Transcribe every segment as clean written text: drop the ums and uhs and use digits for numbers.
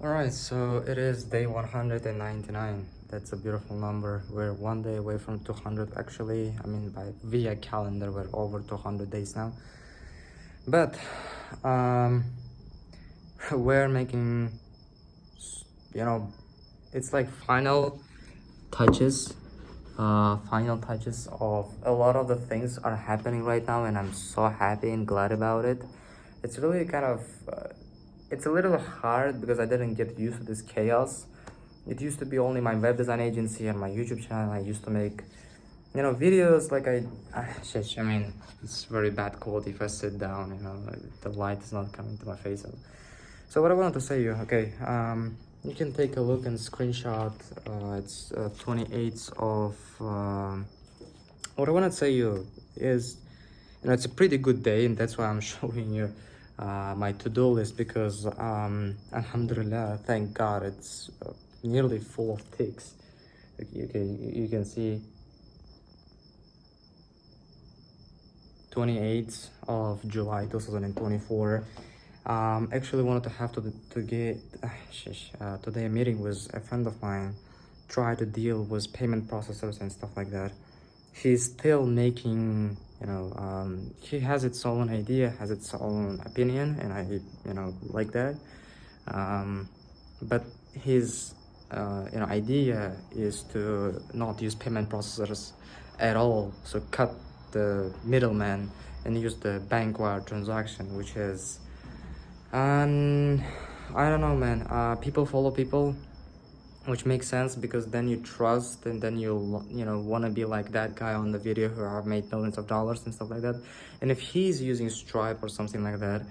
Alright, so it is day 199. That's a beautiful number. We're one day away from 200 actually. I mean, by via calendar, we're over 200 days now. But um, we're making, you know, it's like final touches of a lot of the things are happening right now, and I'm so happy and glad about it. It's really kind of it's a little hard because I didn't get used to this chaos. It used to be only my web design agency and my YouTube channel. I used to make, videos like I mean, it's very bad quality if I sit down, like, the light is not coming to my face. So what I wanted to say you, okay, you can take a look and screenshot, it's 28th of, what I want to say you is, it's a pretty good day, and that's why I'm showing you my to-do list, because alhamdulillah, thank God, it's nearly full of ticks. You can see 28th of July 2024. Actually wanted to have to get today a meeting with a friend of mine, try to deal with payment processors and stuff like that. He's still making, he has its own idea, has its own opinion, and I like that. But his idea is to not use payment processors at all, so cut the middleman and use the bank wire transaction, which is, I don't know, man. People follow people, which makes sense, because then you trust, and then you want to be like that guy on the video who have made millions of dollars and stuff like that. And if he's using Stripe or something like that,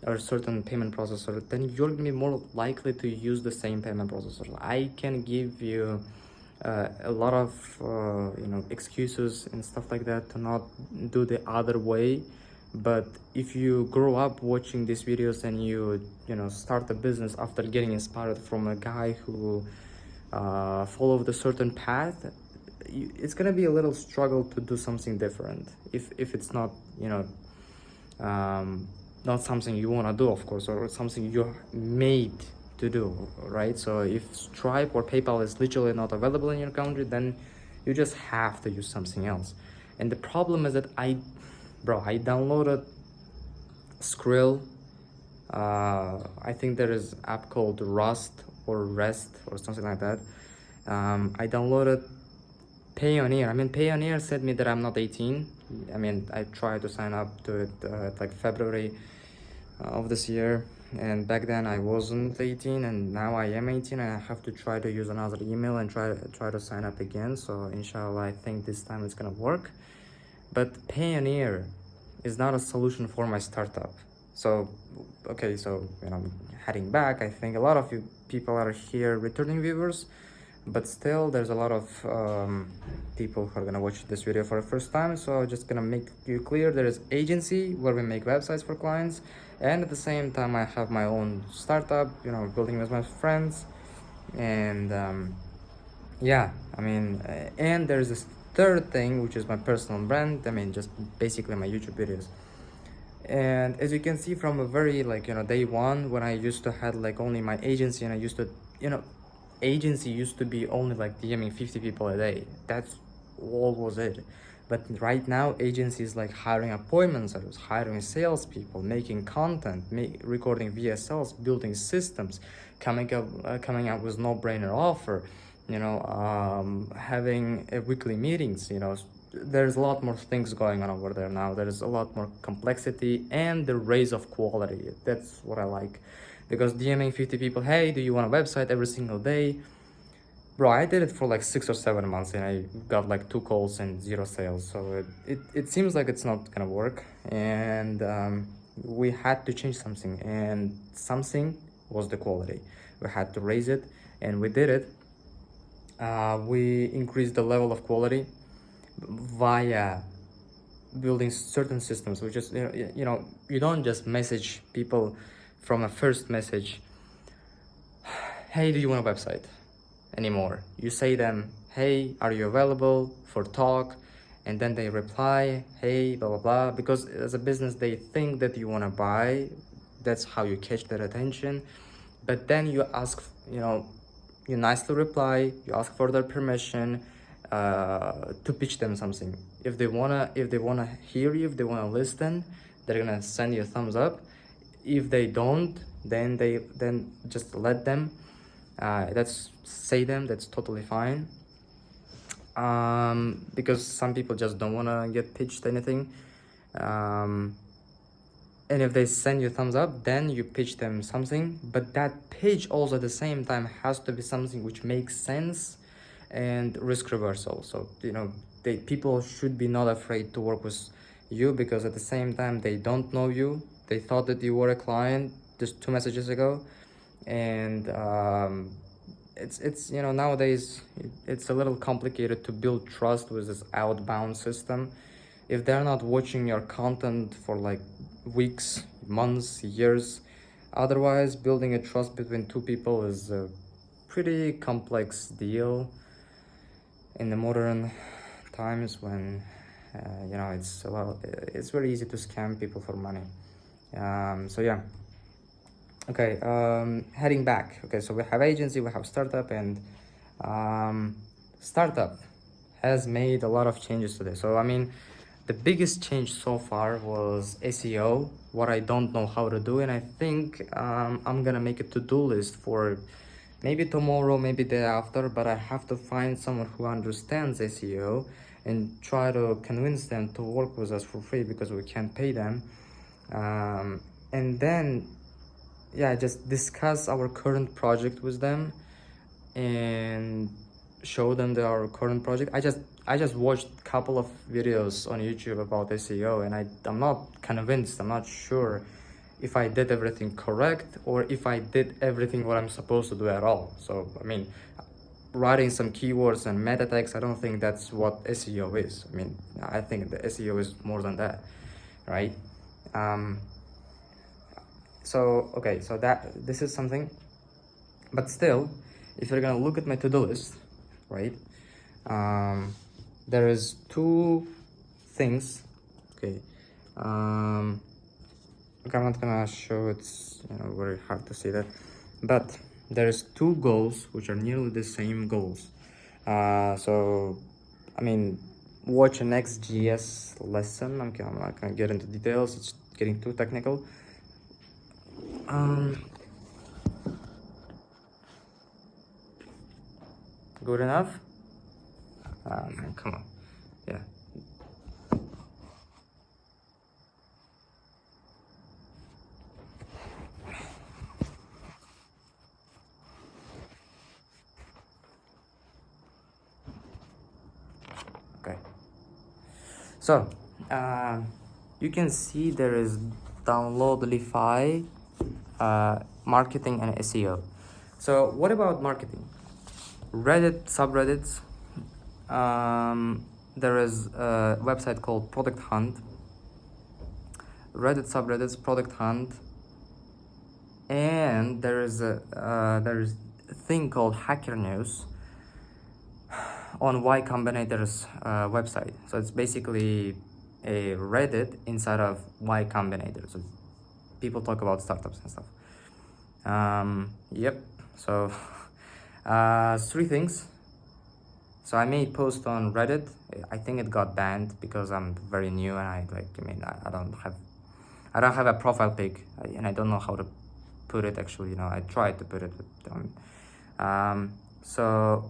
or certain payment processor, then you're gonna be more likely to use the same payment processor. I can give you a lot of excuses and stuff like that to not do the other way. But if you grow up watching these videos and you start a business after getting inspired from a guy who followed a certain path, it's gonna be a little struggle to do something different if it's not not something you want to do, of course, or something you're made to do, right? So if Stripe or PayPal is literally not available in your country, then you just have to use something else. And the problem is that I downloaded Skrill. I think there is an app called Rust or Rest or something like that. I downloaded Payoneer. I mean, Payoneer said me that I'm not 18. I mean, I tried to sign up to it like February of this year, and back then I wasn't 18, and now I am 18, and I have to try to use another email and try to sign up again. So inshallah, I think this time it's gonna work. But Payoneer is not a solution for my startup. So okay, so heading back, I think a lot of you people are here returning viewers, but still there's a lot of people who are gonna watch this video for the first time. So I'm just gonna make you clear, there is agency where we make websites for clients, and at the same time I have my own startup, building with my friends. And yeah, I mean, and there's this third thing, which is my personal brand. I mean, just basically my YouTube videos. And as you can see from a very day one, when I used to had like only my agency, and I used to agency used to be only like DMing 50 people a day. That's all was it. But right now agency is like hiring appointments, hiring salespeople, making content, recording VSLs, building systems, coming up with no-brainer offer, having weekly meetings. There's a lot more things going on over there now. There's a lot more complexity and the raise of quality. That's what I like, because DMing 50 people, hey, do you want a website, every single day, bro, I did it for like 6 or 7 months, and I got like 2 calls and 0 sales. So it seems like it's not gonna work, and we had to change something, and something was the quality. We had to raise it, and we did it. We increased the level of quality via building certain systems, which is you don't just message people from a first message, hey, do you want a website, anymore. You say them, hey, are you available for talk? And then they reply, hey, blah blah blah, because as a business they think that you want to buy. That's how you catch their attention. but then you ask, you nicely reply, you ask for their permission to pitch them something. If they wanna hear you, if they wanna listen, they're gonna send you a thumbs up. If they don't, then just let them. That's totally fine. Because some people just don't wanna get pitched anything. And if they send you thumbs up, then you pitch them something, but that pitch also at the same time has to be something which makes sense and risk reversal. So people should be not afraid to work with you, because at the same time they don't know you. They thought that you were a client just 2 messages ago, and it's nowadays it's a little complicated to build trust with this outbound system. If they're not watching your content for like weeks, months, years, otherwise building a trust between two people is a pretty complex deal in the modern times, when it's very easy to scam people for money. So yeah. Okay, heading back. Okay, so we have agency, we have startup, and startup has made a lot of changes today. So I mean, the biggest change so far was SEO, what I don't know how to do, and I think I'm gonna make a to-do list for maybe tomorrow, maybe the day after, but I have to find someone who understands SEO and try to convince them to work with us for free, because we can't pay them. And then, yeah, just discuss our current project with them and show them our current project. I just watched a couple of videos on YouTube about SEO, and I'm not convinced. I'm not sure if I did everything correct, or if I did everything what I'm supposed to do at all. So I mean, writing some keywords and meta tags, I don't think that's what SEO is. I mean, I think the SEO is more than that, right? So okay, so this is something, but still, if you're gonna look at my to-do list, right, there is 2 things. Okay, I'm not gonna show, it's very hard to see that, but there's 2 goals which are nearly the same goals. So I mean, watch an XGS lesson. I'm not gonna get into details, it's getting too technical. Good enough? Come on. Yeah. Okay. So, you can see there is downloadify, marketing and SEO. So what about marketing? Reddit subreddits. There is a website called Product Hunt. Reddit subreddits, Product Hunt, and there is a thing called Hacker News on Y Combinator's website. So it's basically a Reddit inside of Y Combinator. So people talk about startups and stuff. Yep. So 3 things. So I made post on Reddit. I think it got banned because I'm very new, and I don't have a profile pic, and I don't know how to put it. Actually, I tried to put it, but so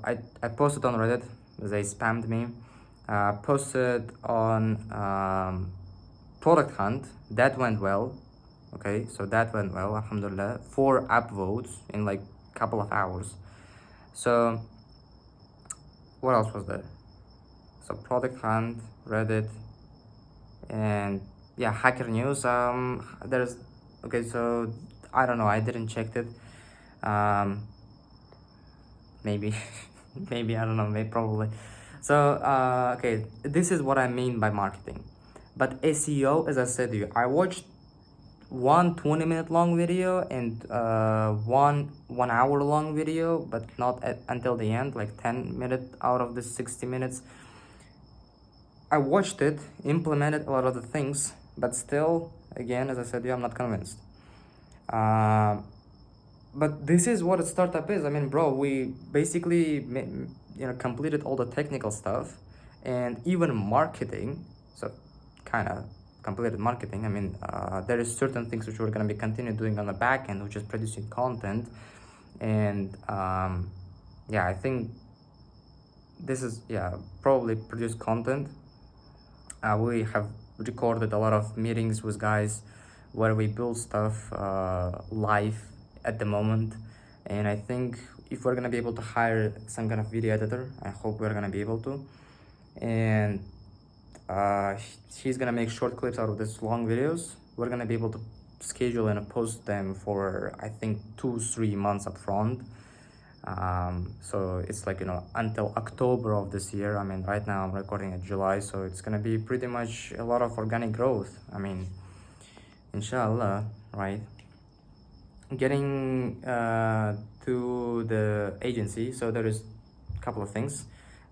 I posted on Reddit. They spammed me. Posted on Product Hunt. That went well. Okay, so that went well, alhamdulillah. 4 app votes in like a couple of hours. So what else was there? So Product Hunt, Reddit, and yeah, Hacker News. There's, okay, so I don't know, I didn't check it. Maybe maybe, I don't know, maybe, probably. So okay, this is what I mean by marketing. But SEO, as I said to you, I watched one 20-minute long video and one 1 hour long video, but not until the end, like 10 minutes out of the 60 minutes. I watched it, implemented a lot of the things, but still, again, as I said to you, I'm not convinced. but this is what a startup is. I mean, bro, we basically completed all the technical stuff and even marketing. So kind of completed marketing. I mean, there is certain things which we're going to be continue doing on the back end, which is producing content. And yeah, I think this is, yeah, probably produce content. We have recorded a lot of meetings with guys where we build stuff live at the moment. And I think if we're gonna be able to hire some kind of video editor, I hope we're gonna be able to. And she's gonna make short clips out of these long videos. We're gonna be able to schedule and post them for, I think, 2-3 months up front. So it's like, until October of this year. I mean, right now I'm recording in July, so it's gonna be pretty much a lot of organic growth. I mean, inshallah, right? Getting to the agency, so there is a couple of things.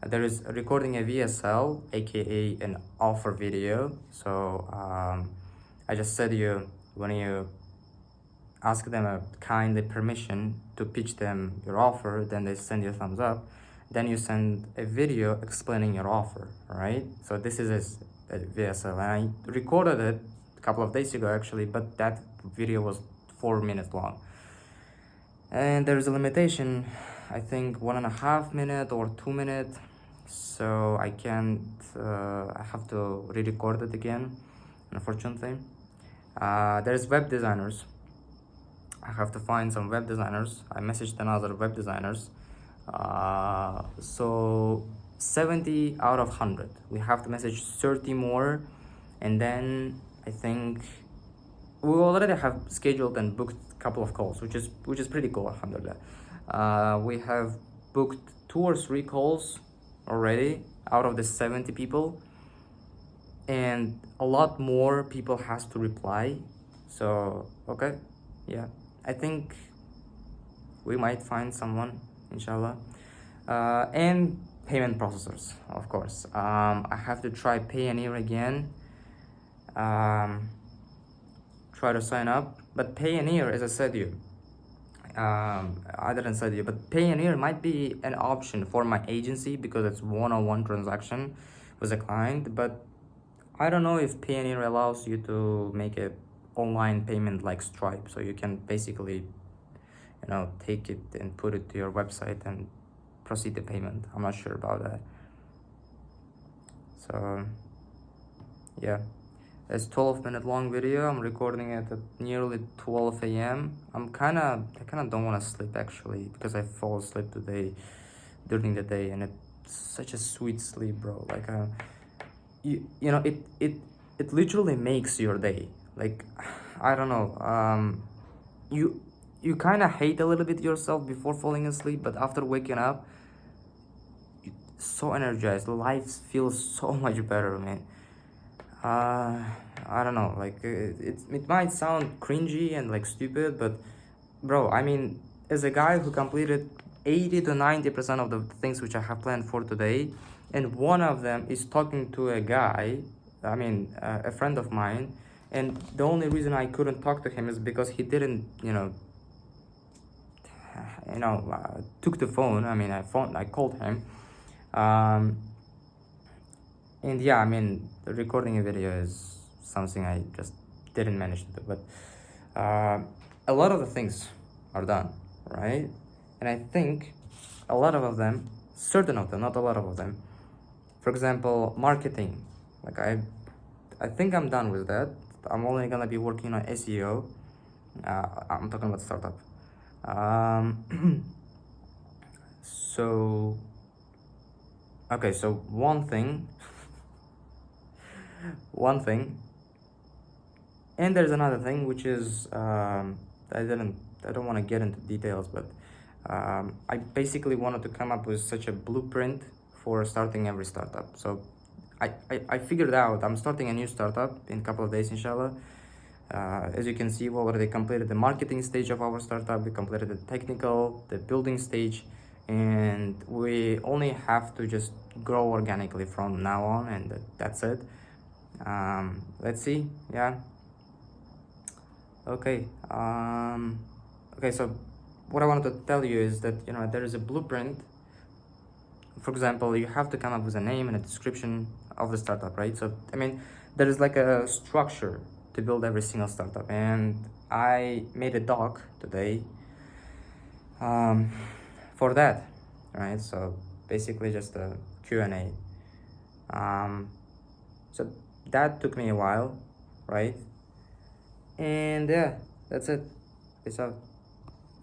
There is recording a VSL, aka an offer video. So I just said when you ask them a kindly permission to pitch them your offer, then they send you a thumbs up. Then you send a video explaining your offer, right? So this is a VSL, and I recorded it a couple of days ago actually, but that video was 4 minutes long. And there is a limitation, I think 1.5 minutes or 2 minutes. So I can't, I have to re-record it again, unfortunately. There's web designers. I have to find some web designers. I messaged another web designers. So 70 out of 100. We have to message 30 more, and then I think we already have scheduled and booked a couple of calls, which is pretty cool, alhamdulillah. We have booked 2 or 3 calls already out of the 70 people, and a lot more people has to reply. So okay, yeah, I think we might find someone, inshallah. And payment processors, of course. I have to try Payoneer again. Try to sign up, but Payoneer, as I said you, I didn't say you, but Payoneer might be an option for my agency because it's one-on-one transaction with a client. But I don't know if Payoneer allows you to make a online payment like Stripe, so you can basically take it and put it to your website and proceed the payment. I'm not sure about that. So yeah, it's 12-minute long video. I'm recording it at nearly 12 a.m. I kind of don't want to sleep actually, because I fall asleep during the day, and it's such a sweet sleep, bro. Like it literally makes your day. Like, I don't know, you kind of hate a little bit yourself before falling asleep, but after waking up, you're so energized. Life feels so much better, man. I don't know, like it might sound cringy and like stupid, but bro, I mean, as a guy who completed 80 to 90% of the things which I have planned for today, and one of them is talking to a guy, I mean, a friend of mine, and the only reason I couldn't talk to him is because he didn't, took the phone. I mean, I called him, and yeah, I mean, recording a video is something I just didn't manage to do, but a lot of the things are done, right? And I think a lot of them, certain of them, not a lot of them, for example, marketing, like I think I'm done with that. I'm only gonna be working on SEO. I'm talking about startup. So okay, so one thing, and there's another thing which is I don't want to get into details, but I basically wanted to come up with such a blueprint for starting every startup. So I figured out I'm starting a new startup in a couple of days, inshallah. As you can see, we already completed the marketing stage of our startup. We completed the building stage, and we only have to just grow organically from now on, and that's it. Let's see. Yeah. Okay. Okay, so what I wanted to tell you is that, you know, there is a blueprint. For example, you have to come up with a name and a description of the startup, right? So, I mean, there is like a structure to build every single startup. And I made a doc today for that, right? So basically just a Q&A. So that took me a while, right? And yeah, that's it. Peace out.